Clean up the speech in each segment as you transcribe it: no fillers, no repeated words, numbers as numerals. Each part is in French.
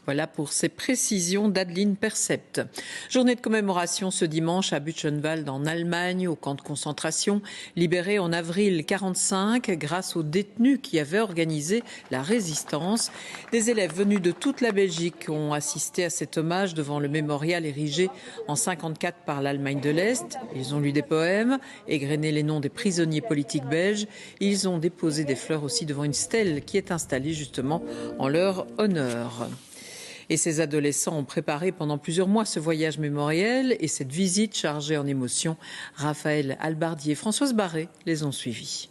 Voilà pour ces précisions d'Adeline Percept. Journée de commémoration ce dimanche à Buchenwald en Allemagne, au camp de concentration, libéré en avril 1945 grâce aux détenus qui avaient organisé la résistance. Des élèves venus de toute la Belgique ont assisté à cet hommage devant le mémorial érigé en 1954 par l'Allemagne de l'Est. Ils ont lu des poèmes, égrené les noms des prisonniers politiques belges. Ils ont déposé des fleurs aussi devant une stèle qui est installée justement en leur honneur. Et ces adolescents ont préparé pendant plusieurs mois ce voyage mémoriel et cette visite chargée en émotions. Raphaël Albardier et Françoise Barré les ont suivis.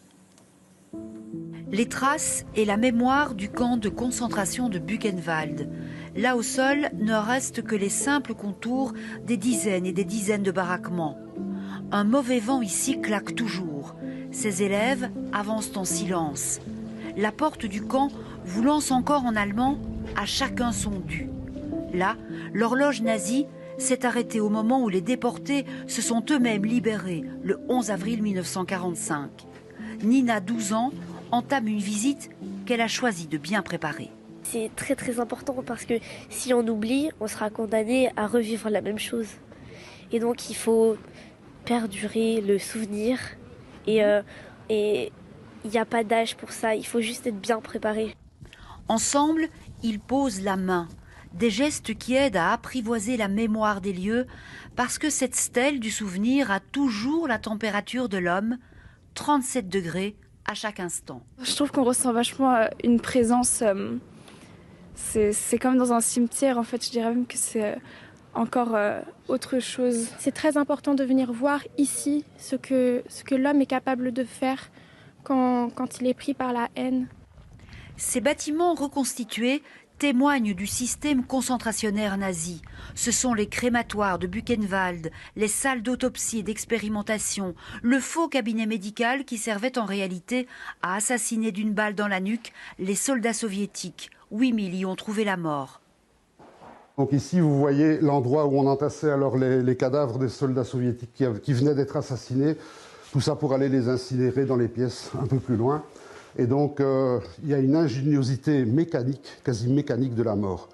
Les traces et la mémoire du camp de concentration de Buchenwald. Là au sol ne restent que les simples contours des dizaines et des dizaines de baraquements. Un mauvais vent ici claque toujours. Ces élèves avancent en silence. La porte du camp vous lance encore en allemand « À chacun son dû ». Là, l'horloge nazie s'est arrêtée au moment où les déportés se sont eux-mêmes libérés, le 11 avril 1945. Nina, 12 ans, entame une visite qu'elle a choisi de bien préparer. C'est très très important parce que si on oublie, on sera condamné à revivre la même chose. Et donc il faut perdurer le souvenir et il n'y a pas d'âge pour ça, il faut juste être bien préparé. Ensemble, ils posent la main, des gestes qui aident à apprivoiser la mémoire des lieux parce que cette stèle du souvenir a toujours la température de l'homme, 37 degrés à chaque instant. Je trouve qu'on ressent vachement une présence, c'est comme dans un cimetière en fait, je dirais même que c'est encore autre chose. C'est très important de venir voir ici ce que l'homme est capable de faire quand il est pris par la haine. Ces bâtiments reconstitués témoignent du système concentrationnaire nazi. Ce sont les crématoires de Buchenwald, les salles d'autopsie et d'expérimentation, le faux cabinet médical qui servait en réalité à assassiner d'une balle dans la nuque les soldats soviétiques. 8000 y ont trouvé la mort. Donc ici, vous voyez l'endroit où on entassait alors les cadavres des soldats soviétiques qui venaient d'être assassinés. Tout ça pour aller les incinérer dans les pièces un peu plus loin. Et donc, il y a une ingéniosité mécanique, quasi mécanique de la mort.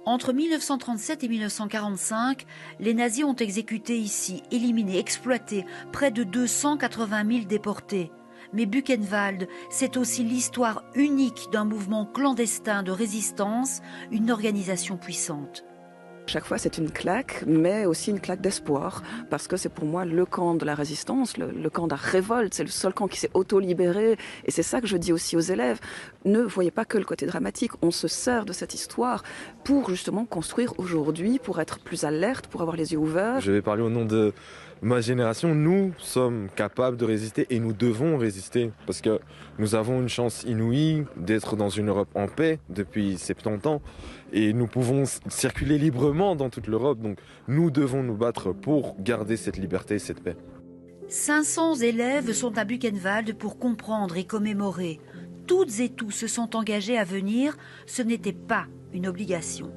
Entre 1937 et 1945, les nazis ont exécuté ici, éliminé, exploité près de 280 000 déportés. Mais Buchenwald, c'est aussi l'histoire unique d'un mouvement clandestin de résistance, une organisation puissante. Chaque fois, c'est une claque, mais aussi une claque d'espoir, parce que c'est pour moi le camp de la résistance, le camp de la révolte, c'est le seul camp qui s'est auto-libéré, et c'est ça que je dis aussi aux élèves. Ne voyez pas que le côté dramatique, on se sert de cette histoire pour justement construire aujourd'hui, pour être plus alerte, pour avoir les yeux ouverts. Je vais parler au nom de ma génération, nous sommes capables de résister et nous devons résister parce que nous avons une chance inouïe d'être dans une Europe en paix depuis 70 ans et nous pouvons circuler librement dans toute l'Europe. Donc nous devons nous battre pour garder cette liberté et cette paix. 500 élèves sont à Buchenwald pour comprendre et commémorer. Toutes et tous se sont engagés à venir, ce n'était pas une obligation.